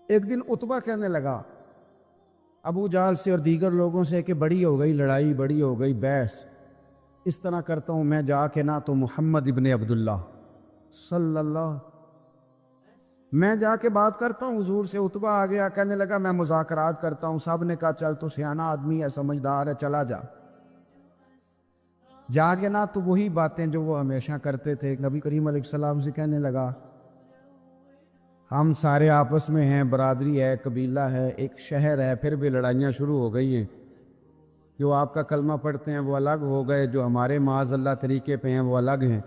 ایک دن عتبہ کہنے لگا ابو جہل سے اور دیگر لوگوں سے کہ بڑی ہو گئی لڑائی، بڑی ہو گئی بحث، اس طرح کرتا ہوں میں جا کے نہ تو محمد ابن عبداللہ صلی اللہ، میں جا کے بات کرتا ہوں حضور سے۔ عتبہ آ گیا، کہنے لگا میں مذاکرات کرتا ہوں۔ صاحب نے کہا چل تو سیانا آدمی ہے، سمجھدار ہے، چلا جا۔ جا کے نہ تو وہی باتیں جو وہ ہمیشہ کرتے تھے، نبی کریم علیہ السلام سے کہنے لگا ہم سارے آپس میں ہیں، برادری ہے، قبیلہ ہے، ایک شہر ہے، پھر بھی لڑائیاں شروع ہو گئی ہیں۔ جو آپ کا کلمہ پڑھتے ہیں وہ الگ ہو گئے، جو ہمارے معاذ اللہ طریقے پہ ہیں وہ الگ ہیں،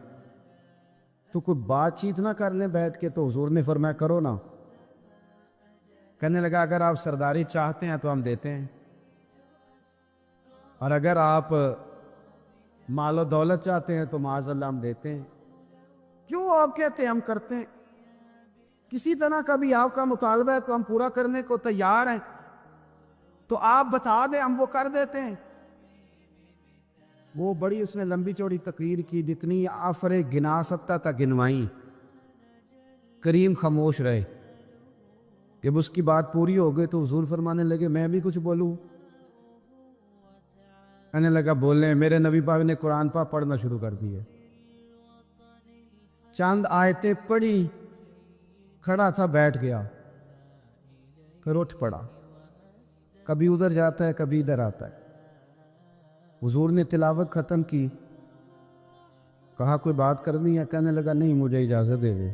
تو کوئی بات چیت نہ کر لیں بیٹھ کے؟ تو حضور نے فرمایا کرو نا۔ کہنے لگا اگر آپ سرداری چاہتے ہیں تو ہم دیتے ہیں، اور اگر آپ مال و دولت چاہتے ہیں تو معاذ اللہ ہم دیتے ہیں، جو آپ کہتے ہیں ہم کرتے ہیں۔ کسی طرح کا بھی آپ کا مطالبہ ہے تو ہم پورا کرنے کو تیار ہیں، تو آپ بتا دیں ہم وہ کر دیتے ہیں۔ وہ بڑی اس نے لمبی چوڑی تقریر کی، جتنی آفر گنا سکتا تھا گنوائیں۔ کریم خاموش رہے۔ جب اس کی بات پوری ہو گئی تو حضور فرمانے لگے میں بھی کچھ بولوں؟ کہنے لگا بولیں۔ میرے نبی پاک نے قرآن پاک پڑھنا شروع کر دیے، چند آیتیں پڑھی، کھڑا تھا بیٹھ گیا، پھر اٹھ پڑا، کبھی ادھر جاتا ہے کبھی ادھر آتا ہے۔ حضور نے تلاوت ختم کی، کہا کوئی بات کرنی ہے؟ کہنے لگا نہیں مجھے اجازت دے دے۔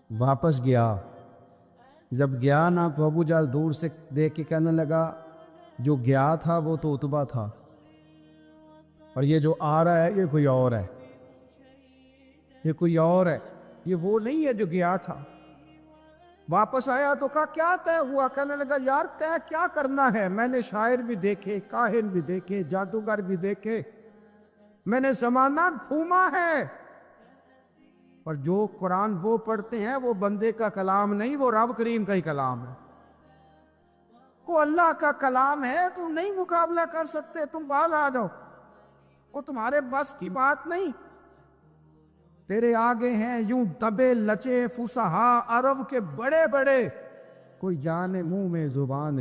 واپس گیا، جب گیا نا تو ابو جہل دور سے دیکھ کے کہنے لگا جو گیا تھا وہ تو عتبہ تھا، اور یہ جو آ رہا ہے یہ کوئی اور ہے، یہ کوئی اور ہے، یہ وہ نہیں ہے جو گیا تھا۔ واپس آیا تو کہا کیا طے ہوا؟ کہنے لگا یار طے کیا کرنا ہے، میں نے شاعر بھی دیکھے، کاہن بھی دیکھے، جادوگر بھی دیکھے، میں نے زمانہ گھوما ہے، اور جو قرآن وہ پڑھتے ہیں وہ بندے کا کلام نہیں، وہ رب کریم کا ہی کلام ہے، وہ اللہ کا کلام ہے، تم نہیں مقابلہ کر سکتے، تم باز آ جاؤ، وہ تمہارے بس کی بات نہیں۔ تیرے آگے ہیں یوں دبے لچے فصحا عرب کے بڑے بڑے، کوئی جان منہ میں زبان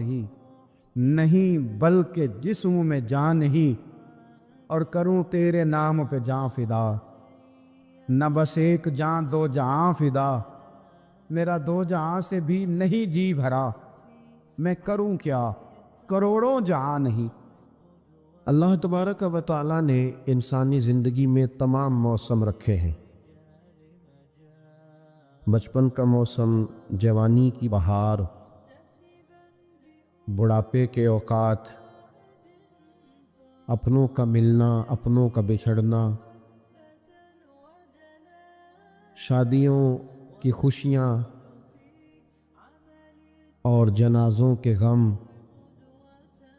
نہیں بلکہ جسم میں جان نہیں، اور کروں تیرے نام پہ جان فدا، نہ بس ایک جان دو جہاں فدا، میرا دو جہاں سے بھی نہیں جی بھرا، میں کروں کیا کروڑوں جہاں نہیں۔ اللہ تبارک و تعالیٰ نے انسانی زندگی میں تمام موسم رکھے ہیں، بچپن کا موسم، جوانی کی بہار، بڑھاپے کے اوقات، اپنوں کا ملنا، اپنوں کا بچھڑنا، شادیوں کی خوشیاں اور جنازوں کے غم،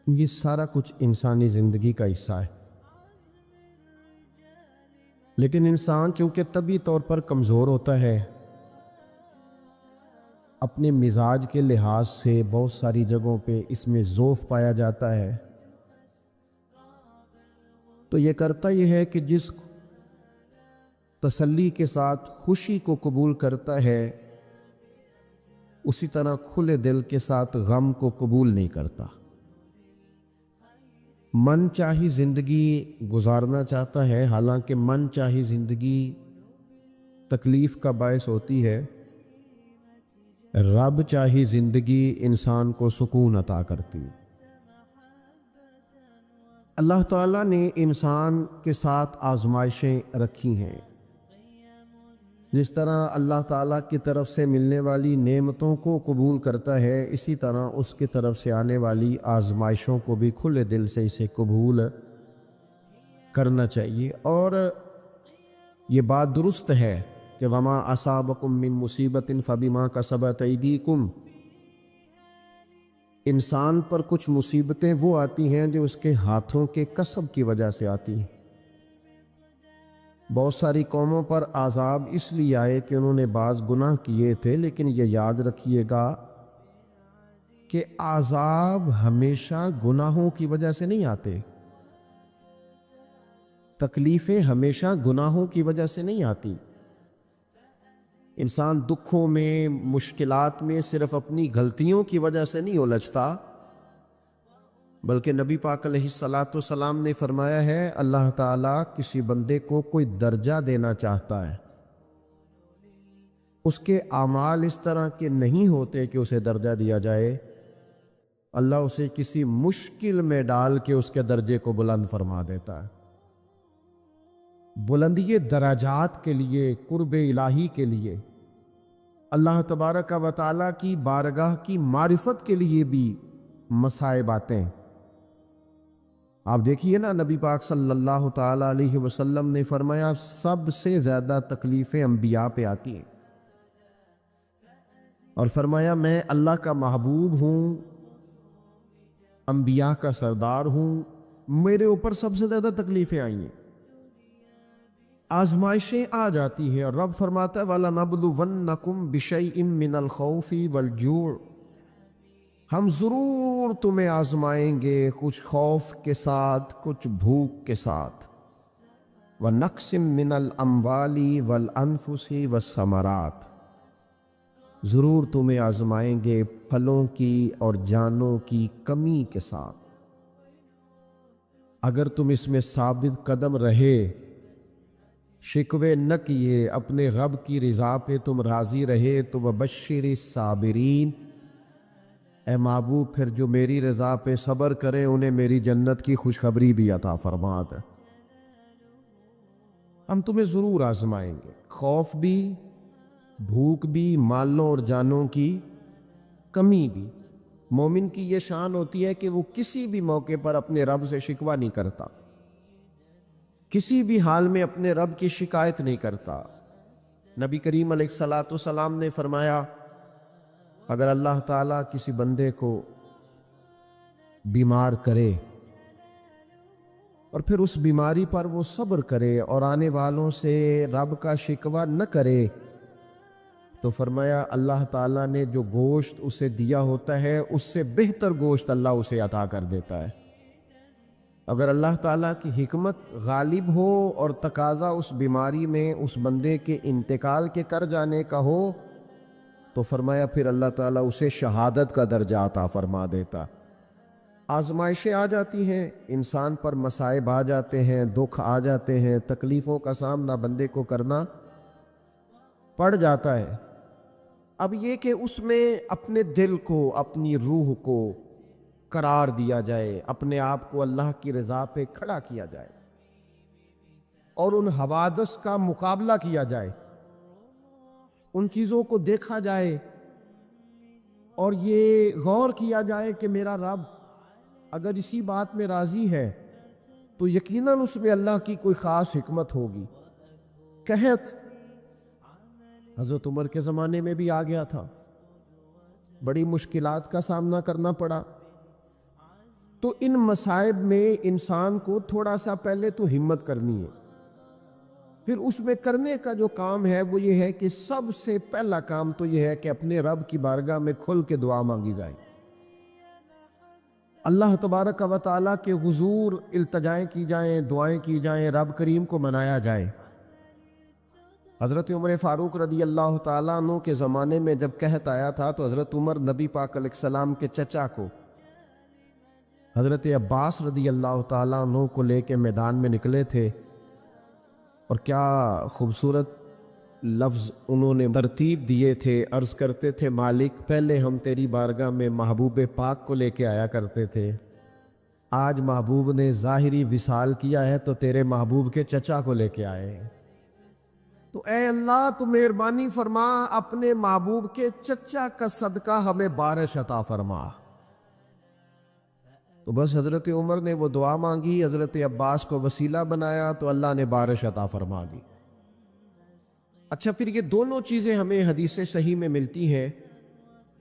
یہ سارا کچھ انسانی زندگی کا حصہ ہے۔ لیکن انسان چونکہ طبعی طور پر کمزور ہوتا ہے، اپنے مزاج کے لحاظ سے بہت ساری جگہوں پہ اس میں ضعف پایا جاتا ہے، تو یہ کرتا یہ ہے کہ جس تسلی کے ساتھ خوشی کو قبول کرتا ہے، اسی طرح کھلے دل کے ساتھ غم کو قبول نہیں کرتا۔ من چاہی زندگی گزارنا چاہتا ہے، حالانکہ من چاہی زندگی تکلیف کا باعث ہوتی ہے، رب چاہی زندگی انسان کو سکون عطا کرتی ہے۔ اللہ تعالیٰ نے انسان کے ساتھ آزمائشیں رکھی ہیں، جس طرح اللہ تعالیٰ کی طرف سے ملنے والی نعمتوں کو قبول کرتا ہے، اسی طرح اس کی طرف سے آنے والی آزمائشوں کو بھی کھلے دل سے اسے قبول کرنا چاہیے۔ اور یہ بات درست ہے کہ وما اصابکم من مصیبت فبما کسبت ایدیکم، انسان پر کچھ مصیبتیں وہ آتی ہیں جو اس کے ہاتھوں کے کسب کی وجہ سے آتی ہیں۔ بہت ساری قوموں پر عذاب اس لیے آئے کہ انہوں نے بعض گناہ کیے تھے، لیکن یہ یاد رکھیے گا کہ عذاب ہمیشہ گناہوں کی وجہ سے نہیں آتے، تکلیفیں ہمیشہ گناہوں کی وجہ سے نہیں آتی۔ انسان دکھوں میں، مشکلات میں صرف اپنی غلطیوں کی وجہ سے نہیں الجھتا، بلکہ نبی پاک علیہ الصلاۃ والسلام نے فرمایا ہے اللہ تعالیٰ کسی بندے کو کوئی درجہ دینا چاہتا ہے، اس کے اعمال اس طرح کے نہیں ہوتے کہ اسے درجہ دیا جائے، اللہ اسے کسی مشکل میں ڈال کے اس کے درجے کو بلند فرما دیتا ہے۔ بلندی درجات کے لیے، قرب الہی کے لیے، اللہ تبارک و تعالیٰ کی بارگاہ کی معرفت کے لیے بھی مصائب آتے ہیں۔ آپ دیکھیے نا، نبی پاک صلی اللہ تعالیٰ علیہ وسلم نے فرمایا سب سے زیادہ تکلیفیں انبیاء پہ آتی ہیں، اور فرمایا میں اللہ کا محبوب ہوں، انبیاء کا سردار ہوں، میرے اوپر سب سے زیادہ تکلیفیں آئی ہیں، آزمائشیں آ جاتی ہیں، اور رب فرماتا ہے وَلَنَبْلُوَنَّكُمْ بِشَيْءٍ مِّنَ الْخَوْفِ وَالْجُوعِ، ہم ضرور تمہیں آزمائیں گے، کچھ خوف کے ساتھ، کچھ بھوک کے ساتھ، وَنَقْصٍ مِّنَ الْأَمْوَالِ وَالْأَنفُسِ وَالثَّمَرَاتِ، ضرور تمہیں آزمائیں گے پھلوں کی اور جانوں کی کمی کے ساتھ۔ اگر تم اس میں ثابت قدم رہے، شکوے نہ کیے، اپنے رب کی رضا پہ تم راضی رہے، تو وَبَشِّرِ الصَّابِرِينَ، اے محبوب پھر جو میری رضا پہ صبر کریں انہیں میری جنت کی خوشخبری بھی عطا فرما دے۔ ہم تمہیں ضرور آزمائیں گے، خوف بھی، بھوک بھی، مالوں اور جانوں کی کمی بھی۔ مومن کی یہ شان ہوتی ہے کہ وہ کسی بھی موقع پر اپنے رب سے شکوہ نہیں کرتا، کسی بھی حال میں اپنے رب کی شکایت نہیں کرتا۔ نبی کریم علیہ الصلاۃ والسلام نے فرمایا اگر اللہ تعالیٰ کسی بندے کو بیمار کرے اور پھر اس بیماری پر وہ صبر کرے اور آنے والوں سے رب کا شکوہ نہ کرے، تو فرمایا اللہ تعالیٰ نے جو گوشت اسے دیا ہوتا ہے اس سے بہتر گوشت اللہ اسے عطا کر دیتا ہے۔ اگر اللہ تعالیٰ کی حکمت غالب ہو اور تقاضا اس بیماری میں اس بندے کے انتقال کے کر جانے کا ہو، تو فرمایا پھر اللہ تعالیٰ اسے شہادت کا درجہ عطا فرما دیتا۔ آزمائشیں آ جاتی ہیں، انسان پر مصائب آ جاتے ہیں، دکھ آ جاتے ہیں، تکلیفوں کا سامنا بندے کو کرنا پڑ جاتا ہے۔ اب یہ کہ اس میں اپنے دل کو، اپنی روح کو قرار دیا جائے، اپنے آپ کو اللہ کی رضا پہ کھڑا کیا جائے اور ان حوادث کا مقابلہ کیا جائے، ان چیزوں کو دیکھا جائے اور یہ غور کیا جائے کہ میرا رب اگر اسی بات میں راضی ہے تو یقیناً اس میں اللہ کی کوئی خاص حکمت ہوگی۔ قحط حضرت عمر کے زمانے میں بھی آ گیا تھا، بڑی مشکلات کا سامنا کرنا پڑا۔ تو ان مصائب میں انسان کو تھوڑا سا پہلے تو ہمت کرنی ہے، پھر اس میں کرنے کا جو کام ہے وہ یہ ہے کہ سب سے پہلا کام تو یہ ہے کہ اپنے رب کی بارگاہ میں کھل کے دعا مانگی جائے، اللہ تبارک و تعالیٰ کے حضور التجائیں کی جائیں، دعائیں کی جائیں، رب کریم کو منایا جائے۔ حضرت عمر فاروق رضی اللہ تعالیٰ عنہ کے زمانے میں جب قحط آیا تھا تو حضرت عمر نبی پاک علیہ السلام کے چچا کو حضرت عباس رضی اللہ تعالیٰ عنہ کو لے کے میدان میں نکلے تھے، اور کیا خوبصورت لفظ انہوں نے ترتیب دیے تھے، عرض کرتے تھے مالک پہلے ہم تیری بارگاہ میں محبوب پاک کو لے کے آیا کرتے تھے، آج محبوب نے ظاہری وصال کیا ہے تو تیرے محبوب کے چچا کو لے کے آئے ہیں، تو اے اللہ تو مہربانی فرما اپنے محبوب کے چچا کا صدقہ ہمیں بارش عطا فرما۔ تو بس حضرت عمر نے وہ دعا مانگی، حضرت عباس کو وسیلہ بنایا تو اللہ نے بارش عطا فرما دی۔ اچھا، پھر یہ دونوں چیزیں ہمیں حدیث صحیح میں ملتی ہیں۔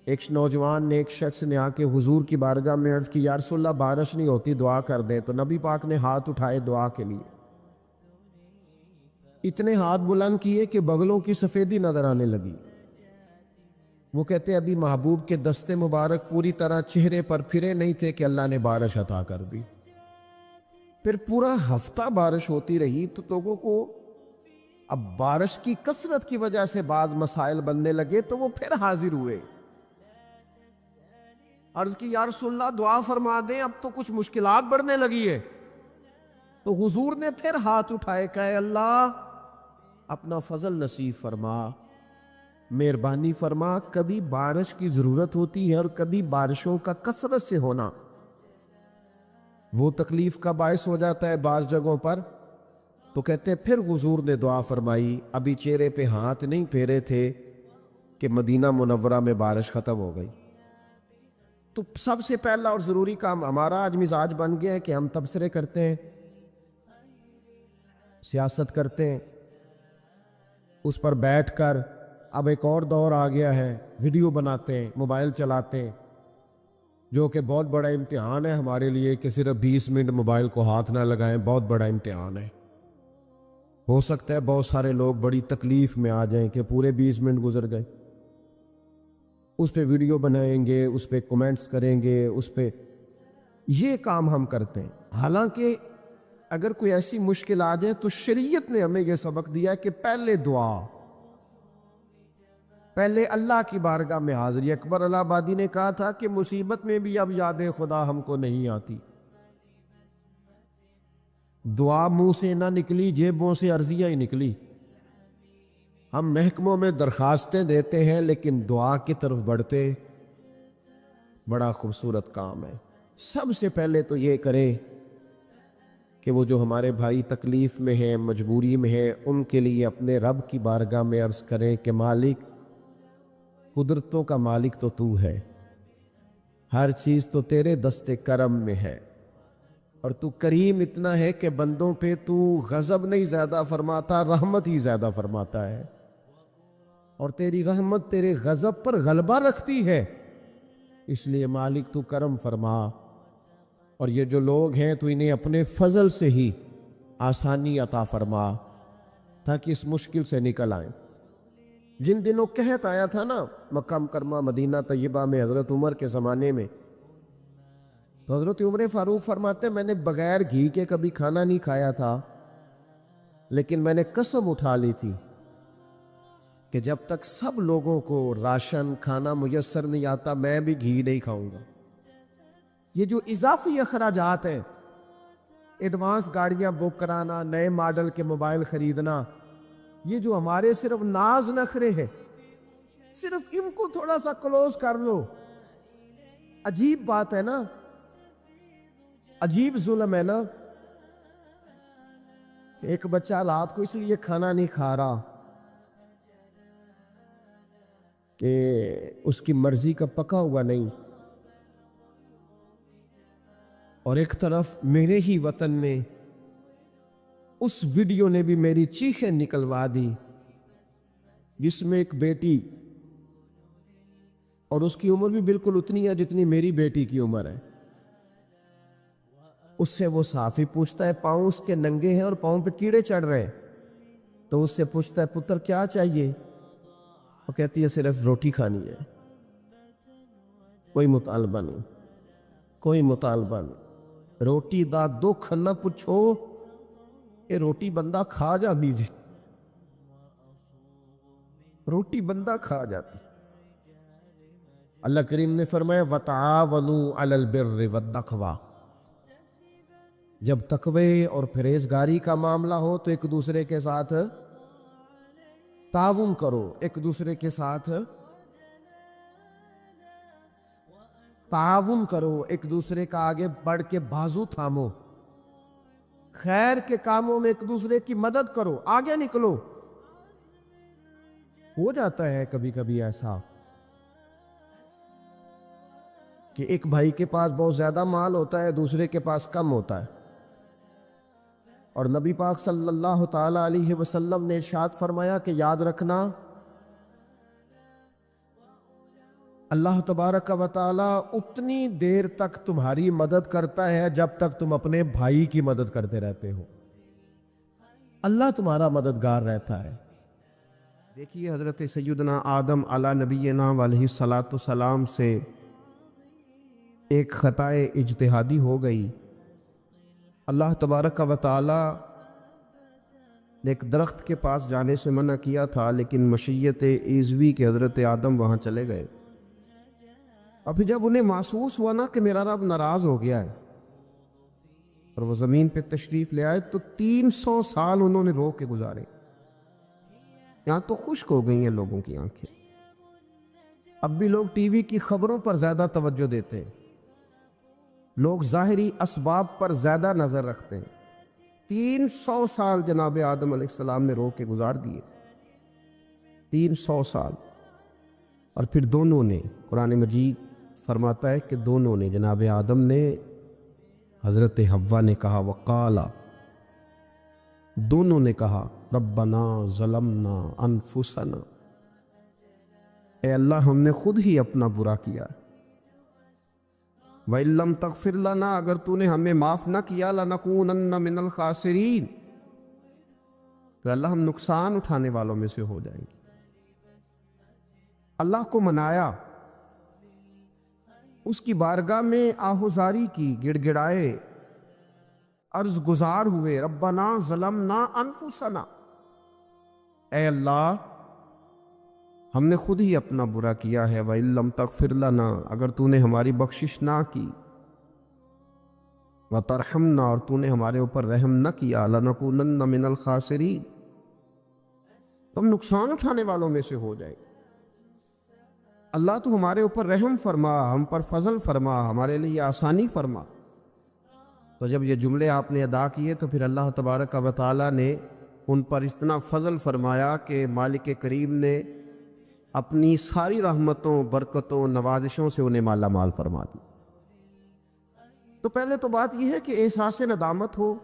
ایک نوجوان نے، ایک شخص نے آ کے حضور کی بارگاہ میں عرض کی یا رسول اللہ بارش نہیں ہوتی، دعا کر دیں، تو نبی پاک نے ہاتھ اٹھائے دعا کے لیے، اتنے ہاتھ بلند کیے کہ بغلوں کی سفیدی نظر آنے لگی۔ وہ کہتے ابھی محبوب کے دستے مبارک پوری طرح چہرے پر پھرے نہیں تھے کہ اللہ نے بارش عطا کر دی۔ پھر پورا ہفتہ بارش ہوتی رہی تو لوگوں کو اب بارش کی کثرت کی وجہ سے بعض مسائل بننے لگے تو وہ پھر حاضر ہوئے، عرض کی یا رسول اللہ دعا فرما دیں، اب تو کچھ مشکلات بڑھنے لگی ہے۔ تو حضور نے پھر ہاتھ اٹھائے، کہے اللہ اپنا فضل نصیب فرما، مہربانی فرما، کبھی بارش کی ضرورت ہوتی ہے اور کبھی بارشوں کا کثرت سے ہونا وہ تکلیف کا باعث ہو جاتا ہے بعض جگہوں پر۔ تو کہتے ہیں پھر حضور نے دعا فرمائی، ابھی چہرے پہ ہاتھ نہیں پھیرے تھے کہ مدینہ منورہ میں بارش ختم ہو گئی۔ تو سب سے پہلا اور ضروری کام ہمارا آج مزاج بن گیا ہے کہ ہم تبصرے کرتے ہیں، سیاست کرتے ہیں، اس پر بیٹھ کر اب ایک اور دور آ گیا ہے، ویڈیو بناتے ہیں، موبائل چلاتے ہیں، جو کہ بہت بڑا امتحان ہے ہمارے لیے کہ صرف 20 منٹ موبائل کو ہاتھ نہ لگائیں، بہت بڑا امتحان ہے۔ ہو سکتا ہے بہت سارے لوگ بڑی تکلیف میں آ جائیں کہ پورے 20 منٹ گزر گئے، اس پہ ویڈیو بنائیں گے، اس پہ کومنٹس کریں گے، اس پہ یہ کام ہم کرتے ہیں۔ حالانکہ اگر کوئی ایسی مشکل آ جائے تو شریعت نے ہمیں یہ سبق دیا کہ پہلے دعا، پہلے اللہ کی بارگاہ میں حاضری۔ اکبر الہ آبادی نے کہا تھا کہ مصیبت میں بھی اب یاد خدا ہم کو نہیں آتی، دعا منہ سے نہ نکلی، جیبوں سے عرضیاں ہی نکلی۔ ہم محکموں میں درخواستیں دیتے ہیں لیکن دعا کی طرف بڑھتے، بڑا خوبصورت کام ہے۔ سب سے پہلے تو یہ کریں کہ وہ جو ہمارے بھائی تکلیف میں ہیں، مجبوری میں ہیں، ان کے لیے اپنے رب کی بارگاہ میں عرض کریں کہ مالک، قدرتوں کا مالک تو تو ہے، ہر چیز تو تیرے دست کرم میں ہے، اور تو کریم اتنا ہے کہ بندوں پہ تو غضب نہیں زیادہ فرماتا، رحمت ہی زیادہ فرماتا ہے، اور تیری رحمت تیرے غضب پر غلبہ رکھتی ہے، اس لیے مالک تو کرم فرما، اور یہ جو لوگ ہیں تو انہیں اپنے فضل سے ہی آسانی عطا فرما تاکہ اس مشکل سے نکل آئیں۔ جن دنوں قحط آیا تھا نا مکہ مکرمہ مدینہ طیبہ میں حضرت عمر کے زمانے میں، تو حضرت عمر فاروق فرماتے میں نے بغیر گھی کے کبھی کھانا نہیں کھایا تھا، لیکن میں نے قسم اٹھا لی تھی کہ جب تک سب لوگوں کو راشن کھانا میسر نہیں آتا میں بھی گھی نہیں کھاؤں گا۔ یہ جو اضافی اخراجات ہیں، ایڈوانس گاڑیاں بک کرانا، نئے ماڈل کے موبائل خریدنا، یہ جو ہمارے صرف ناز نخرے ہیں، صرف ان کو تھوڑا سا کلوز کر لو۔ عجیب بات ہے نا، عجیب ظلم ہے نا، ایک بچہ رات کو اس لیے کھانا نہیں کھا رہا کہ اس کی مرضی کا پکا ہوا نہیں، اور ایک طرف میرے ہی وطن میں اس ویڈیو نے بھی میری چیخیں نکلوا دی جس میں ایک بیٹی، اور اس کی عمر بھی بالکل اتنی ہے جتنی میری بیٹی کی عمر ہے، اس سے وہ صحافی پوچھتا ہے، پاؤں اس کے ننگے ہیں اور پاؤں پہ کیڑے چڑھ رہے ہیں، تو اس سے پوچھتا ہے پتر کیا چاہیے؟ وہ کہتی ہے صرف روٹی کھانی ہے، کوئی مطالبہ نہیں، کوئی مطالبہ نہیں، روٹی دا دکھ نہ پوچھو، یہ روٹی بندہ کھا جا دیجئے، روٹی بندہ کھا جاتی۔ اللہ کریم نے فرمایا وَتَعَاوَنُوا عَلَى الْبِرِّ وَالتَّقْوَىٰ، جب تقوی اور پرہیزگاری کا معاملہ ہو تو ایک دوسرے کے ساتھ تعاون کرو، ایک دوسرے کے ساتھ تعاون کرو، ایک دوسرے کا آگے بڑھ کے بازو تھامو، خیر کے کاموں میں ایک دوسرے کی مدد کرو، آگے نکلو۔ ہو جاتا ہے کبھی کبھی ایسا کہ ایک بھائی کے پاس بہت زیادہ مال ہوتا ہے، دوسرے کے پاس کم ہوتا ہے، اور نبی پاک صلی اللہ تعالی علیہ وسلم نے ارشاد فرمایا کہ یاد رکھنا اللہ تبارک و تعالی اتنی دیر تک تمہاری مدد کرتا ہے جب تک تم اپنے بھائی کی مدد کرتے رہتے ہو، اللہ تمہارا مددگار رہتا ہے۔ دیکھیے حضرت سیدنا آدم علی نبینا علیہ الصلاۃ والسلام سے ایک خطائے اجتہادی ہو گئی، اللہ تبارک و تعالی نے ایک درخت کے پاس جانے سے منع کیا تھا، لیکن مشیت ایزوی کے حضرت آدم وہاں چلے گئے۔ اور پھر جب انہیں محسوس ہوا نا کہ میرا رب ناراض ہو گیا ہے اور وہ زمین پہ تشریف لے آئے، تو 300 سال انہوں نے رو کے گزارے۔ یہاں تو خشک ہو گئی ہیں لوگوں کی آنکھیں۔ اب بھی لوگ ٹی وی کی خبروں پر زیادہ توجہ دیتے ہیں، لوگ ظاہری اسباب پر زیادہ نظر رکھتے ہیں۔ 300 سال جناب آدم علیہ السلام نے رو کے گزار دیے، 300 سال۔ اور پھر دونوں نے، قرآن مجید فرماتا ہے کہ دونوں نے، جناب آدم نے، حضرت حوا نے کہا، وقالا، دونوں نے کہا، ربنا ظلمنا انفسنا، اے اللہ ہم نے خود ہی اپنا برا کیا، وَإِن لَّمْ تَغْفِرْ لَنَا، اگر تو نے ہمیں معاف نہ کیا، لَنَكُونَنَّ مِنَ الْخَاسِرِينَ، تو اللہ ہم نقصان اٹھانے والوں میں سے ہو جائیں گے۔ اللہ کو منایا، اس کی بارگاہ میں آہوزاری کی، گڑ گڑائے، عرض گزار ہوئے، ربنا ظلمنا انفسنا، اے اللہ ہم نے خود ہی اپنا برا کیا ہے، وَإِن لَّمْ تَغْفِرْ لَنَا، اگر تو نے ہماری بخشش نہ کی، وَتَرْحَمْنَا، اور تو نے ہمارے اوپر رحم نہ کیا، لَنَكُونَنَّ مِنَ الْخَاسِرِينَ، تو ہم نقصان اٹھانے والوں میں سے ہو جائے۔ اللہ تو ہمارے اوپر رحم فرما، ہم پر فضل فرما، ہمارے لیے آسانی فرما۔ تو جب یہ جملے آپ نے ادا کیے تو پھر اللہ تبارک و تعالیٰ نے ان پر اتنا فضل فرمایا کہ مالک کریم نے اپنی ساری رحمتوں، برکتوں، نوازشوں سے انہیں مالا مال فرما دی۔ تو پہلے تو بات یہ ہے کہ احساس ندامت ہو،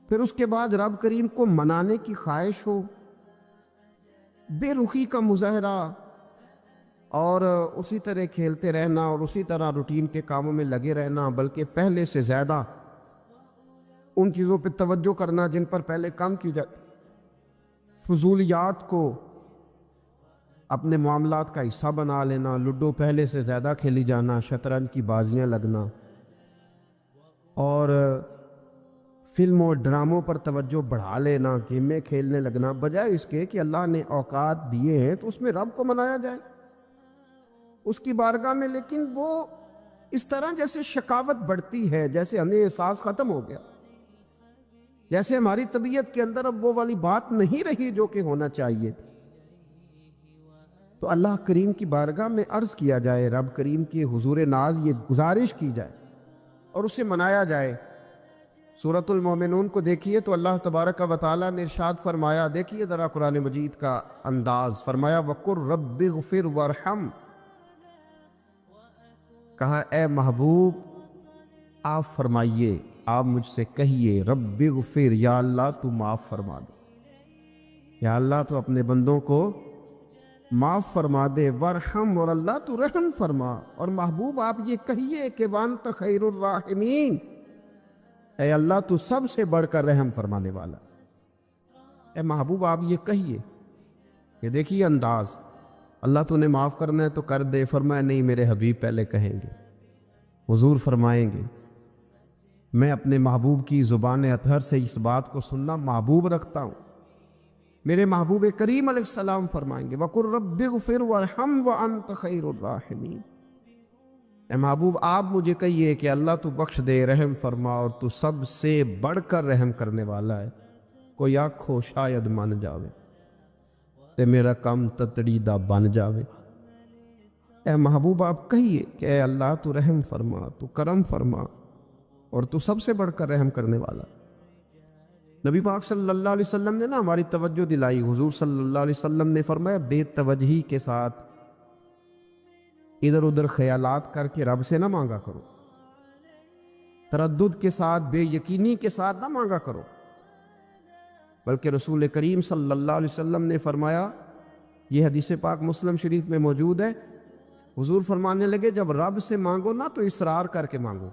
پھر اس کے بعد رب کریم کو منانے کی خواہش ہو، بے رخی کا مظاہرہ، اور اسی طرح کھیلتے رہنا اور اسی طرح روٹین کے کاموں میں لگے رہنا، بلکہ پہلے سے زیادہ ان چیزوں پہ توجہ کرنا جن پر پہلے کام کی جاتی، فضولیات کو اپنے معاملات کا حصہ بنا لینا، لوڈو پہلے سے زیادہ کھیلی جانا، شطرنج کی بازیاں لگنا، اور فلم اور ڈراموں پر توجہ بڑھا لینا، گیمیں کھیلنے لگنا، بجائے اس کے کہ اللہ نے اوقات دیے ہیں تو اس میں رب کو منایا جائے اس کی بارگاہ میں۔ لیکن وہ اس طرح جیسے شکاوت بڑھتی ہے، جیسے ہمیں احساس ختم ہو گیا، جیسے ہماری طبیعت کے اندر اب وہ والی بات نہیں رہی جو کہ ہونا چاہیے تھی۔ تو اللہ کریم کی بارگاہ میں عرض کیا جائے، رب کریم کے حضور ناز یہ گزارش کی جائے اور اسے منایا جائے۔ سورۃ المومنون کو دیکھیے تو اللہ تبارک و تعالیٰ نے ارشاد فرمایا، دیکھیے ذرا قرآن مجید کا انداز، فرمایا وَقُلْ رَبِّ اغْفِرْ وَارْحَمْ، کہا اے محبوب آپ فرمائیے، آپ مجھ سے کہیے، رب اغفر، یا اللہ تو معاف فرما دے، یا اللہ تو اپنے بندوں کو معاف فرما دے، ورحم، اور اللہ تو رحم فرما۔ اور محبوب آپ یہ کہیے کہ وانت خیر الراحمین، اے اللہ تو سب سے بڑھ کر رحم فرمانے والا۔ اے محبوب آپ یہ کہیے، کہ دیکھیے انداز، اللہ تو نے معاف کرنا ہے تو کر دے، فرمایا نہیں میرے حبیب پہلے کہیں گے، حضور فرمائیں گے، میں اپنے محبوب کی زبان اطہر سے اس بات کو سننا محبوب رکھتا ہوں۔ میرے محبوب کریم علیہ السلام فرمائیں گے، وَقُلْ رَبِّ اغْفِرْ وَارْحَمْ وَأَنْتَ خَيْرُ الرَّاحِمِينَ، اے محبوب آپ مجھے کہیے کہ اللہ تو بخش دے، رحم فرما، اور تو سب سے بڑھ کر رحم کرنے والا ہے، کوئی آنکھو شاید مان جاوے تے میرا کام تتڑی دا بن جاوے۔ اے محبوب آپ کہیے کہ اے اللہ تو رحم فرما، تو کرم فرما، اور تو سب سے بڑھ کر رحم کرنے والا۔ نبی پاک صلی اللہ علیہ وسلم نے نا ہماری توجہ دلائی، حضور صلی اللہ علیہ وسلم نے فرمایا بے توجہی کے ساتھ ادھر ادھر خیالات کر کے رب سے نہ مانگا کرو، تردد کے ساتھ، بے یقینی کے ساتھ نہ مانگا کرو، بلکہ رسول کریم صلی اللہ علیہ وسلم نے فرمایا، یہ حدیث پاک مسلم شریف میں موجود ہے، حضور فرمانے لگے جب رب سے مانگو نا تو اصرار کر کے مانگو،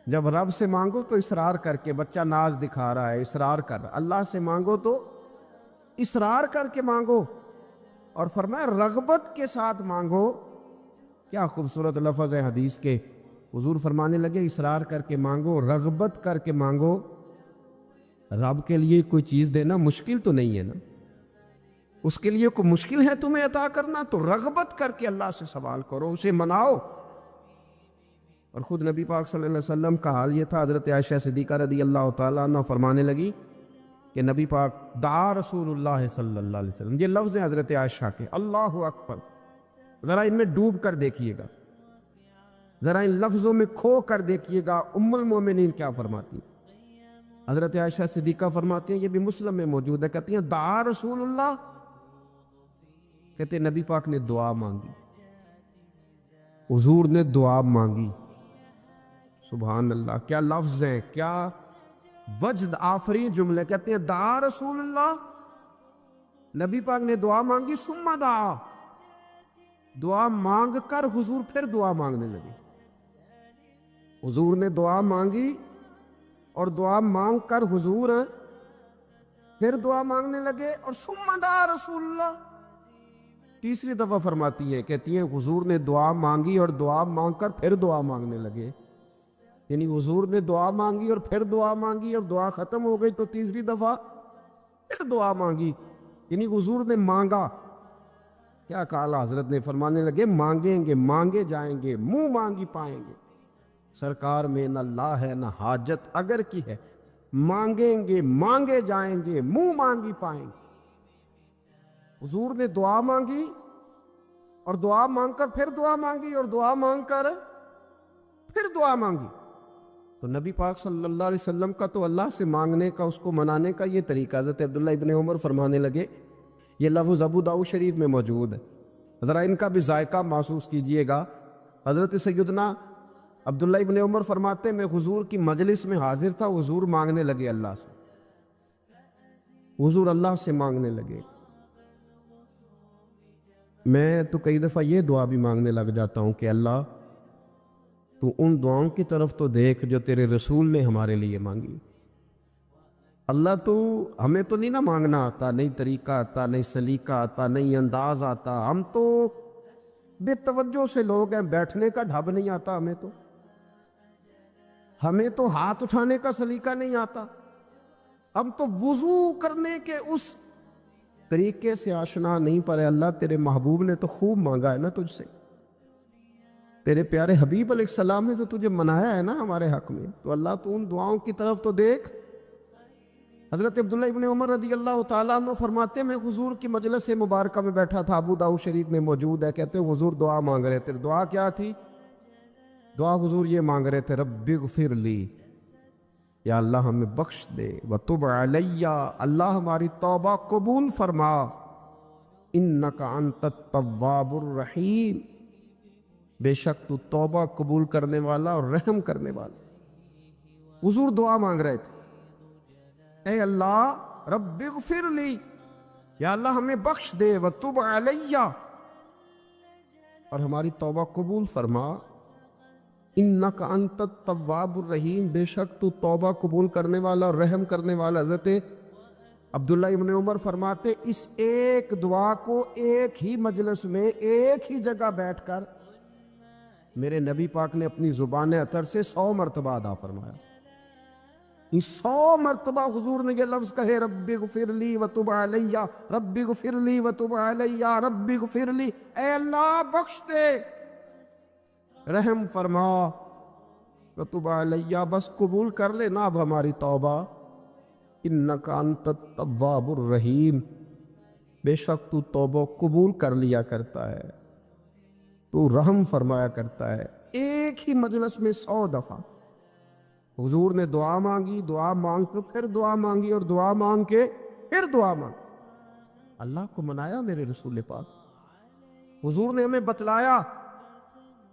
جب رب سے مانگو تو اصرار کر کے، بچہ ناز دکھا رہا ہے اصرار کر، اللہ سے مانگو تو اصرار کر کے مانگو، اور فرمایا رغبت کے ساتھ مانگو۔ کیا خوبصورت لفظ ہے حدیث کے، حضور فرمانے لگے اصرار کر کے مانگو، رغبت کر کے مانگو، رب کے لیے کوئی چیز دینا مشکل تو نہیں ہے نا، اس کے لیے کوئی مشکل ہے تمہیں عطا کرنا؟ تو رغبت کر کے اللہ سے سوال کرو، اسے مناؤ۔ اور خود نبی پاک صلی اللہ علیہ وسلم کا حال یہ تھا، حضرت عائشہ صدیقہ رضی اللہ تعالیٰ عنہ فرمانے لگی کہ نبی پاک دعا رسول اللہ صلی اللہ علیہ وسلم، یہ لفظ ہیں حضرت عائشہ کے، اللہ اکبر، ذرا ان میں ڈوب کر دیکھیے گا، ذرا ان لفظوں میں کھو کر دیکھیے گا ام المومنین کیا فرماتی ہیں۔ حضرت عائشہ صدیقہ فرماتی ہیں، یہ بھی مسلم میں موجود ہے، کہتی ہیں دعا رسول اللہ، کہتے ہیں نبی پاک نے دعا مانگی، حضور نے دعا مانگی۔ سبحان اللہ، کیا لفظ ہیں، کیا وجد آفرین جملے، کہتے ہیں دعا رسول اللہ، نبی پاک نے دعا مانگی، ثم دعا، دعا مانگ کر حضور پھر دعا مانگنے لگے۔ حضور نے دعا مانگی اور دعا مانگ کر حضور پھر دعا مانگنے لگے، اور ثم دعا رسول اللہ، تیسری دفعہ فرماتی ہیں، کہتی ہیں حضور نے دعا مانگی اور دعا مانگ کر پھر دعا مانگنے لگے، یعنی حضور نے دعا مانگی اور پھر دعا مانگی اور دعا ختم ہو گئی تو تیسری دفعہ پھر دعا مانگی، یعنی حضور نے مانگا۔ کیا کہا حضرت نے، فرمانے لگے مانگیں گے مانگے جائیں گے، منہ مانگی پائیں گے، سرکار میں نہ لا ہے نہ حاجت اگر کی ہے، مانگیں گے مانگے جائیں گے، منہ مانگی پائیں گے۔ حضور نے دعا مانگی اور دعا مانگ کر پھر دعا مانگی اور دعا مانگ کر پھر دعا مانگی۔ تو نبی پاک صلی اللہ علیہ وسلم کا تو اللہ سے مانگنے کا، اس کو منانے کا یہ طریقہ، حضرت عبداللہ ابن عمر فرمانے لگے، یہ لفظ ابو داؤد شریف میں موجود ہے، ذرا ان کا بھی ذائقہ محسوس کیجئے گا۔ حضرت سیدنا عبداللہ ابن عمر فرماتے ہیں میں حضور کی مجلس میں حاضر تھا، حضور مانگنے لگے اللہ سے، حضور اللہ سے مانگنے لگے۔ میں تو کئی دفعہ یہ دعا بھی مانگنے لگ جاتا ہوں کہ اللہ تو ان دعاؤں کی طرف تو دیکھ جو تیرے رسول نے ہمارے لیے مانگی۔ اللہ تو ہمیں تو نہیں نا مانگنا آتا، نہیں طریقہ آتا، نہیں سلیقہ آتا، نہیں انداز آتا، ہم تو بے توجہ سے لوگ ہیں، بیٹھنے کا ڈھب نہیں آتا ہمیں تو ہاتھ اٹھانے کا سلیقہ نہیں آتا، ہم تو وضو کرنے کے اس طریقے سے آشنا نہیں، پر اللہ تیرے محبوب نے تو خوب مانگا ہے نا تجھ سے، تیرے پیارے حبیب علیہ السلام نے تو تجھے منایا ہے نا ہمارے حق میں، تو اللہ تو ان دعاؤں کی طرف تو دیکھ۔ حضرت عبداللہ ابن عمر رضی اللہ تعالیٰ عنہ فرماتے میں حضور کی مجلس مبارکہ میں بیٹھا تھا، ابو داؤد شریف میں موجود ہے، کہتے ہیں حضور دعا مانگ رہے تھے، دعا کیا تھی؟ دعا حضور یہ مانگ رہے تھے، رب اغفر لی، یا اللہ ہمیں بخش دے، وتب علی، اللہ ہماری توبہ قبول فرما، انک انت التواب الرحیم، بے شک تو توبہ قبول کرنے والا اور رحم کرنے والا۔ حضور دعا مانگ رہے تھے، اے اللہ رب اغفر لی، یا اللہ ہمیں بخش دے، وتب علی، اور ہماری توبہ قبول فرما، انک انت التواب الرحیم، بے شک تو توبہ قبول کرنے والا اور رحم کرنے والا۔ حضرت عبداللہ ابن عمر فرماتے اس ایک دعا کو ایک ہی مجلس میں ایک ہی جگہ بیٹھ کر میرے نبی پاک نے اپنی زبان اطہر سے 100 مرتبہ ادا فرمایا۔ 100 مرتبہ حضور نے یہ لفظ کہے، رب اغفر لی وتب علی، رب اغفر لی وتب علی، رب اغفر لی، اے اللہ بخش دے، رحم فرما، وتب علی، بس قبول کر لے نا اب ہماری توبہ، انک انت التواب الرحیم، بے شک تو توبہ قبول کر لیا کرتا ہے، تو رحم فرمایا کرتا ہے۔ ایک ہی مجلس میں 100 دفعہ حضور نے دعا مانگی، دعا مانگ کے پھر دعا مانگی، اور دعا مانگ کے پھر دعا مانگی۔ اللہ کو منایا میرے رسول پاک، حضور نے ہمیں بتلایا،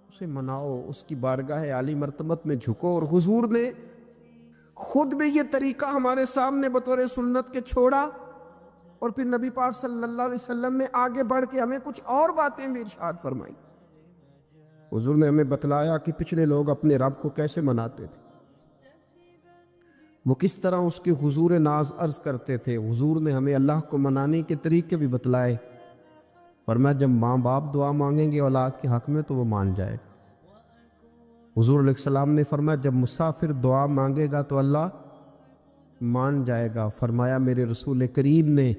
اسے مناؤ، اس کی بارگاہ عالی مرتبت میں جھکو، اور حضور نے خود بھی یہ طریقہ ہمارے سامنے بطور سنت کے چھوڑا، اور پھر نبی پاک صلی اللہ علیہ وسلم نے آگے بڑھ کے ہمیں کچھ اور باتیں بھی ارشاد فرمائی۔ حضور نے ہمیں بتلایا کہ پچھلے لوگ اپنے رب کو کیسے مناتے تھے، وہ کس طرح اس کے حضور ناز عرض کرتے تھے۔ حضور نے ہمیں اللہ کو منانے کے طریقے بھی بتلائے، فرمایا جب ماں باپ دعا مانگیں گے اولاد کے حق میں تو وہ مان جائے گا۔ حضور علیہ السلام نے فرمایا جب مسافر دعا مانگے گا تو اللہ مان جائے گا۔ فرمایا میرے رسول کریم نے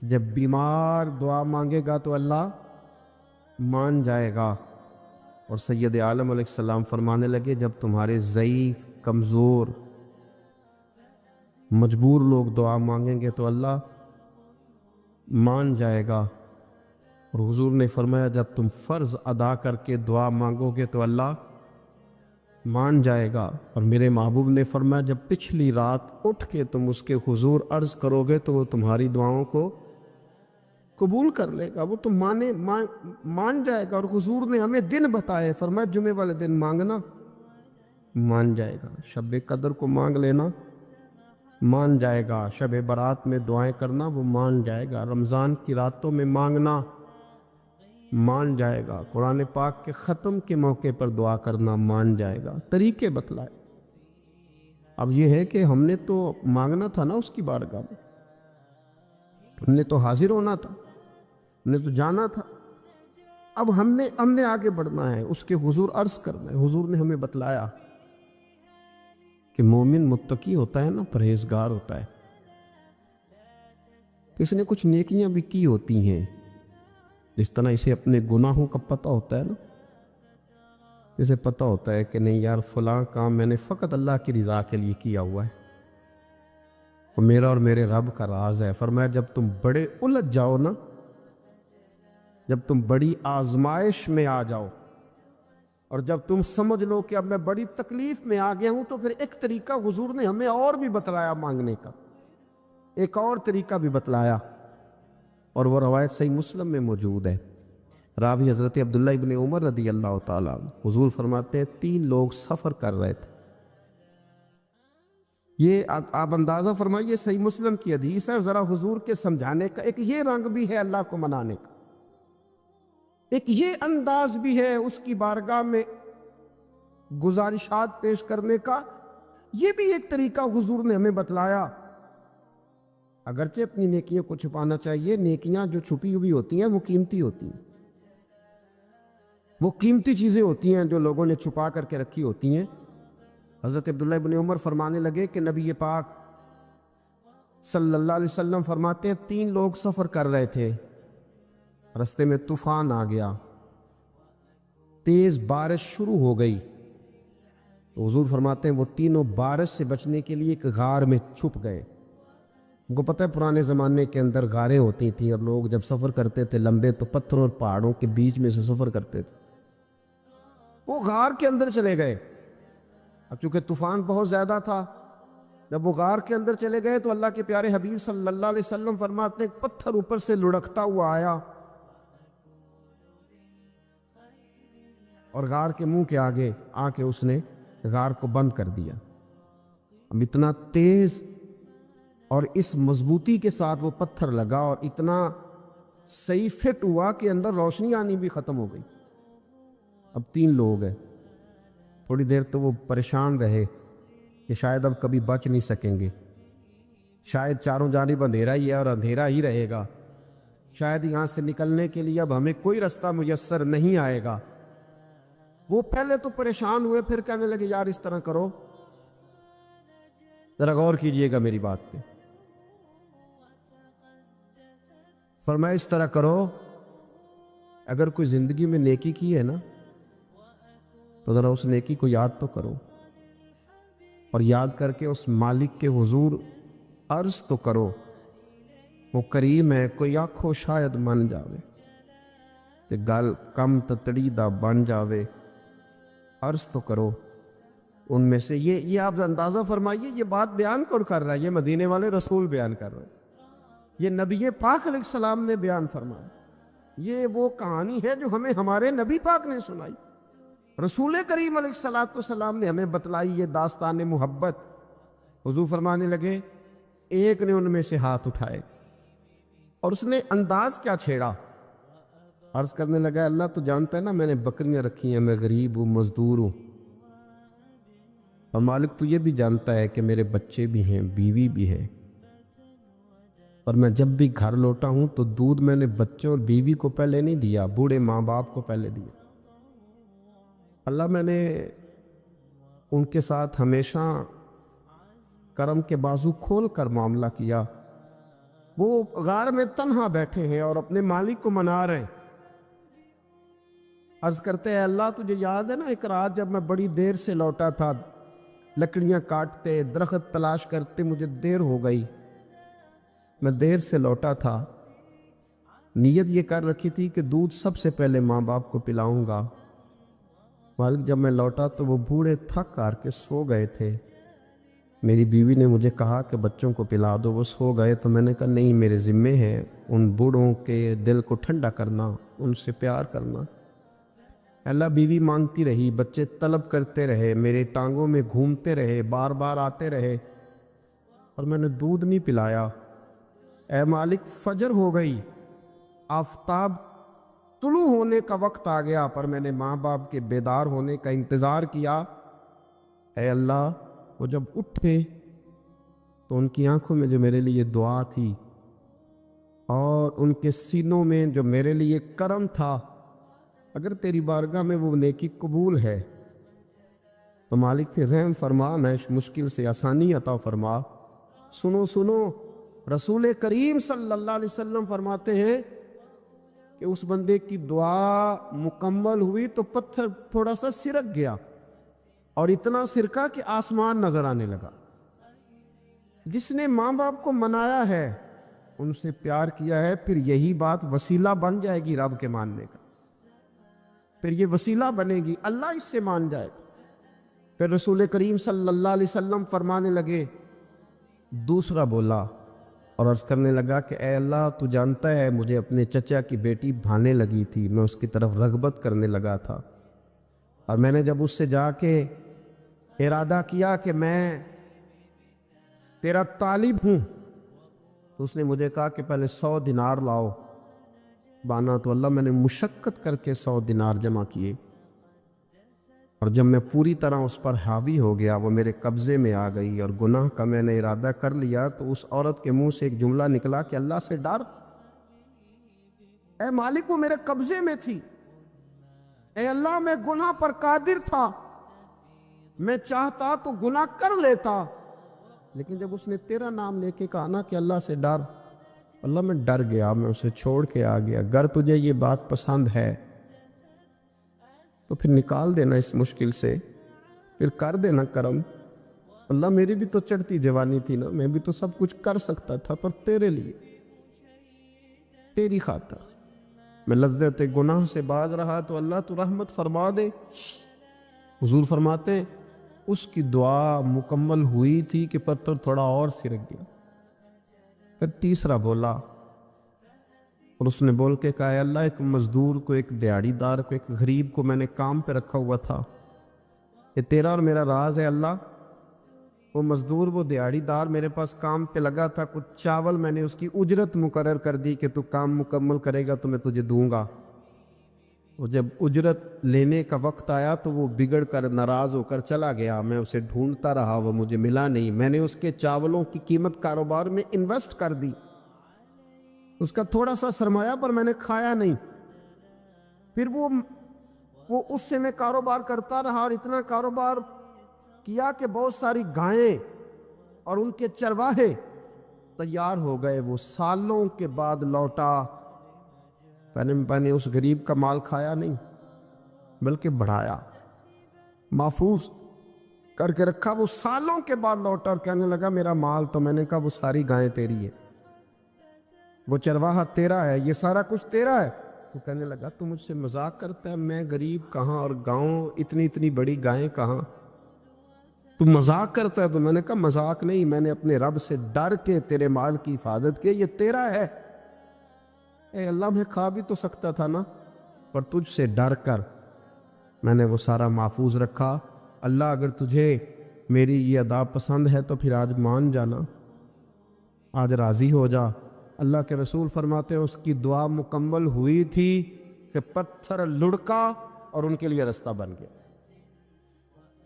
جب بیمار دعا مانگے گا تو اللہ مان جائے گا۔ اور سید عالم علیہ السلام فرمانے لگے جب تمہارے ضعیف، کمزور، مجبور لوگ دعا مانگیں گے تو اللہ مان جائے گا۔ اور حضور نے فرمایا جب تم فرض ادا کر کے دعا مانگو گے تو اللہ مان جائے گا۔ اور میرے محبوب نے فرمایا جب پچھلی رات اٹھ کے تم اس کے حضور عرض کرو گے تو وہ تمہاری دعاؤں کو قبول کر لے گا، وہ تو مان جائے گا۔ اور حضور نے ہمیں دن بتائے، فرمایا جمعے والے دن مانگنا مان جائے گا، شب قدر کو مانگ لینا مان جائے گا، شب برات میں دعائیں کرنا وہ مان جائے گا، رمضان کی راتوں میں مانگنا مان جائے گا، قرآن پاک کے ختم کے موقع پر دعا کرنا مان جائے گا۔ طریقے بتلائے۔ اب یہ ہے کہ ہم نے تو مانگنا تھا نا اس کی بارگاہ میں، ہم نے تو حاضر ہونا تھا، ہم نے تو جانا تھا۔ اب ہم نے آگے بڑھنا ہے، اس کے حضور عرض کرنا ہے۔ حضور نے ہمیں بتلایا کہ مومن متقی ہوتا ہے نا، پرہیزگار ہوتا ہے، اس نے کچھ نیکیاں بھی کی ہوتی ہیں، جس طرح اسے اپنے گناہوں کا پتہ ہوتا ہے نا، اسے پتہ ہوتا ہے کہ نہیں یار فلاں کام میں نے فقط اللہ کی رضا کے لیے کیا ہوا ہے، وہ میرا اور میرے رب کا راز ہے۔ فرمایا جب تم بڑے الجھ جاؤ نا، جب تم بڑی آزمائش میں آ جاؤ اور جب تم سمجھ لو کہ اب میں بڑی تکلیف میں آ گیا ہوں، تو پھر ایک طریقہ حضور نے ہمیں اور بھی بتلایا مانگنے کا، ایک اور طریقہ بھی بتلایا، اور وہ روایت صحیح مسلم میں موجود ہے۔ راوی حضرت عبداللہ ابن عمر رضی اللہ تعالیٰ عنہ، حضور فرماتے ہیں 3 لوگ سفر کر رہے تھے۔ یہ آپ اندازہ فرمائیے صحیح مسلم کی حدیث ہے، ذرا حضور کے سمجھانے کا ایک یہ رنگ بھی ہے اللہ کو منانے کا، ایک یہ انداز بھی ہے اس کی بارگاہ میں گزارشات پیش کرنے کا، یہ بھی ایک طریقہ حضور نے ہمیں بتلایا۔ اگرچہ اپنی نیکیوں کو چھپانا چاہیے، نیکیاں جو چھپی ہوئی ہوتی ہیں وہ قیمتی ہوتی ہیں، وہ قیمتی چیزیں ہوتی ہیں جو لوگوں نے چھپا کر کے رکھی ہوتی ہیں۔ حضرت عبداللہ ابن عمر فرمانے لگے کہ نبی پاک صلی اللہ علیہ وسلم فرماتے ہیں 3 لوگ سفر کر رہے تھے، رستے میں طوفان آ گیا، تیز بارش شروع ہو گئی، تو حضور فرماتے ہیں وہ تینوں بارش سے بچنے کے لیے ایک غار میں چھپ گئے۔ ان کو پتہ ہے پرانے زمانے کے اندر غاریں ہوتی تھیں، اور لوگ جب سفر کرتے تھے لمبے تو پتھروں اور پہاڑوں کے بیچ میں سے سفر کرتے تھے، وہ غار کے اندر چلے گئے۔ اب چونکہ طوفان بہت زیادہ تھا، جب وہ غار کے اندر چلے گئے تو اللہ کے پیارے حبیب صلی اللہ علیہ وسلم فرماتے ہیں پتھر اوپر سے لڑکتا ہوا آیا اور غار کے منہ کے آگے آ کے اس نے غار کو بند کر دیا۔ اب اتنا تیز اور اس مضبوطی کے ساتھ وہ پتھر لگا اور اتنا صحیح فٹ ہوا کہ اندر روشنی آنی بھی ختم ہو گئی۔ اب 3 لوگ ہیں، تھوڑی دیر تو وہ پریشان رہے کہ شاید اب کبھی بچ نہیں سکیں گے، شاید چاروں جانب اندھیرا ہی ہے اور اندھیرا ہی رہے گا، شاید یہاں سے نکلنے کے لیے اب ہمیں کوئی رستہ میسر نہیں آئے گا۔ وہ پہلے تو پریشان ہوئے، پھر کہنے لگے یار اس طرح کرو، ذرا غور کیجئے گا میری بات پہ۔ فرمایا اس طرح کرو، اگر کوئی زندگی میں نیکی کی ہے نا تو ذرا اس نیکی کو یاد تو کرو، اور یاد کر کے اس مالک کے حضور عرض تو کرو، وہ کریم ہے، کوئی آنکھو شاید من جاوے تے گل کم تتڑی دا بن جاوے، عرض تو کرو۔ ان میں سے یہ آپ اندازہ فرمائیے، یہ بات بیان کون کر رہا ہے؟ یہ مدینے والے رسول بیان کر رہے ہیں، یہ نبی پاک علیہ السلام نے بیان فرمایا، یہ وہ کہانی ہے جو ہمیں ہمارے نبی پاک نے سنائی، رسول کریم علیہ السلام نے ہمیں بتلائی، یہ داستان محبت۔ حضور فرمانے لگے ایک نے ان میں سے ہاتھ اٹھائے اور اس نے انداز کیا چھیڑا، عرض کرنے لگا اللہ تو جانتا ہے نا میں نے بکریاں رکھی ہیں، میں غریب ہوں، مزدور ہوں، اور مالک تو یہ بھی جانتا ہے کہ میرے بچے بھی ہیں، بیوی بھی ہے، اور میں جب بھی گھر لوٹا ہوں تو دودھ میں نے بچوں اور بیوی کو پہلے نہیں دیا، بوڑھے ماں باپ کو پہلے دیا۔ اللہ میں نے ان کے ساتھ ہمیشہ کرم کے بازو کھول کر معاملہ کیا۔ وہ غار میں تنہا بیٹھے ہیں اور اپنے مالک کو منا رہے ہیں۔ عرض کرتے ہیں اللہ تجھے یاد ہے نا ایک رات جب میں بڑی دیر سے لوٹا تھا، لکڑیاں کاٹتے درخت تلاش کرتے مجھے دیر ہو گئی، میں دیر سے لوٹا تھا، نیت یہ کر رکھی تھی کہ دودھ سب سے پہلے ماں باپ کو پلاؤں گا۔ مالک جب میں لوٹا تو وہ بوڑھے تھک کر کے سو گئے تھے۔ میری بیوی نے مجھے کہا کہ بچوں کو پلا دو، وہ سو گئے، تو میں نے کہا نہیں، میرے ذمے ہے ان بوڑھوں کے دل کو ٹھنڈا کرنا، ان سے پیار کرنا۔ اللہ بیوی مانگتی رہی، بچے طلب کرتے رہے، میرے ٹانگوں میں گھومتے رہے، بار بار آتے رہے، اور میں نے دودھ نہیں پلایا۔ اے مالک فجر ہو گئی، آفتاب طلوع ہونے کا وقت آ گیا، پر میں نے ماں باپ کے بیدار ہونے کا انتظار کیا۔ اے اللہ وہ جب اٹھے تو ان کی آنکھوں میں جو میرے لیے دعا تھی اور ان کے سینوں میں جو میرے لیے کرم تھا، اگر تیری بارگاہ میں وہ نیکی قبول ہے تو مالک پھر رحم فرما، میں اس مشکل سے آسانی عطا فرما۔ سنو سنو، رسول کریم صلی اللہ علیہ وسلم فرماتے ہیں کہ اس بندے کی دعا مکمل ہوئی تو پتھر تھوڑا سا سرک گیا، اور اتنا سرکا کہ آسمان نظر آنے لگا۔ جس نے ماں باپ کو منایا ہے، ان سے پیار کیا ہے، پھر یہی بات وسیلہ بن جائے گی رب کے ماننے کا، پھر یہ وسیلہ بنے گی، اللہ اس سے مان جائے گا۔ پھر رسول کریم صلی اللہ علیہ وسلم فرمانے لگے، دوسرا بولا اور عرض کرنے لگا کہ اے اللہ تو جانتا ہے مجھے اپنے چچا کی بیٹی بھانے لگی تھی، میں اس کی طرف رغبت کرنے لگا تھا، اور میں نے جب اس سے جا کے ارادہ کیا کہ میں تیرا طالب ہوں، تو اس نے مجھے کہا کہ پہلے 100 دینار لاؤ بانا، تو اللہ میں نے مشقت کر کے 100 دینار جمع کیے، اور جب میں پوری طرح اس پر حاوی ہو گیا، وہ میرے قبضے میں آ گئی اور گناہ کا میں نے ارادہ کر لیا، تو اس عورت کے منہ سے ایک جملہ نکلا کہ اللہ سے ڈر۔ اے مالک وہ میرے قبضے میں تھی، اے اللہ میں گناہ پر قادر تھا، میں چاہتا تو گناہ کر لیتا، لیکن جب اس نے تیرا نام لے کے کہا نا کہ اللہ سے ڈر، اللہ میں ڈر گیا، میں اسے چھوڑ کے آ گیا۔ اگر تجھے یہ بات پسند ہے تو پھر نکال دینا اس مشکل سے، پھر کر دینا کرم۔ اللہ میری بھی تو چڑھتی جوانی تھی نا، میں بھی تو سب کچھ کر سکتا تھا، پر تیرے لیے، تیری خاطر میں لذت گناہ سے باز رہا، تو اللہ تو رحمت فرما دے۔ حضور فرماتے ہیں اس کی دعا مکمل ہوئی تھی کہ پتھر تھوڑا اور سرک گیا۔ پھر تیسرا بولا، اور اس نے بول کے کہا اے اللہ ایک مزدور کو، ایک دیہڑی دار کو، ایک غریب کو میں نے کام پہ رکھا ہوا تھا، یہ تیرا اور میرا راز ہے اللہ۔ وہ مزدور، وہ دیہڑی دار میرے پاس کام پہ لگا تھا، کچھ چاول میں نے اس کی اجرت مقرر کر دی کہ تو کام مکمل کرے گا تو میں تجھے دوں گا۔ وہ جب اجرت لینے کا وقت آیا تو وہ بگڑ کر ناراض ہو کر چلا گیا، میں اسے ڈھونڈتا رہا، وہ مجھے ملا نہیں، میں نے اس کے چاولوں کی قیمت کاروبار میں انویسٹ کر دی، اس کا تھوڑا سا سرمایہ پر میں نے کھایا نہیں۔ پھر وہ اس سے میں کاروبار کرتا رہا، اور اتنا کاروبار کیا کہ بہت ساری گائیں اور ان کے چرواہے تیار ہو گئے۔ وہ سالوں کے بعد لوٹا، میں نے اس غریب کا مال کھایا نہیں بلکہ بڑھایا، محفوظ کر کے رکھا۔ وہ سالوں کے بعد لوٹا اور کہنے لگا میرا مال، تو میں نے کہا وہ ساری گائیں تیری ہے، وہ چرواہا تیرا ہے، یہ سارا کچھ تیرا ہے۔ وہ کہنے لگا تو مجھ سے مذاق کرتا ہے، میں غریب کہاں اور گاؤں اتنی بڑی گائیں کہاں، تو مذاق کرتا ہے؟ تو میں نے کہا مذاق نہیں، میں نے اپنے رب سے ڈر کے تیرے مال کی حفاظت کی، یہ تیرا ہے۔ اے اللہ میں کھا بھی تو سکتا تھا نا، پر تجھ سے ڈر کر میں نے وہ سارا محفوظ رکھا۔ اللہ اگر تجھے میری یہ ادا پسند ہے تو پھر آج مان جانا، آج راضی ہو جا۔ اللہ کے رسول فرماتے ہیں اس کی دعا مکمل ہوئی تھی کہ پتھر لڑکا اور ان کے لیے رستہ بن گیا۔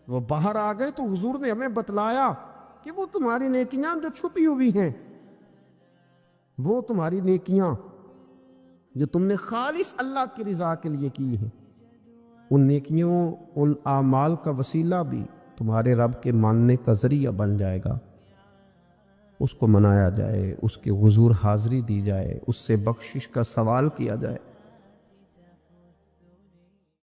وہ باہر آ گئے تو حضور نے ہمیں بتلایا کہ وہ تمہاری نیکیاں جو چھپی ہوئی ہیں، وہ تمہاری نیکیاں جو تم نے خالص اللہ کی رضا کے لیے کی ہیں، ان نیکیوں، ان اعمال کا وسیلہ بھی تمہارے رب کے ماننے کا ذریعہ بن جائے گا۔ اس کو منایا جائے، اس کے حضور حاضری دی جائے، اس سے بخشش کا سوال کیا جائے۔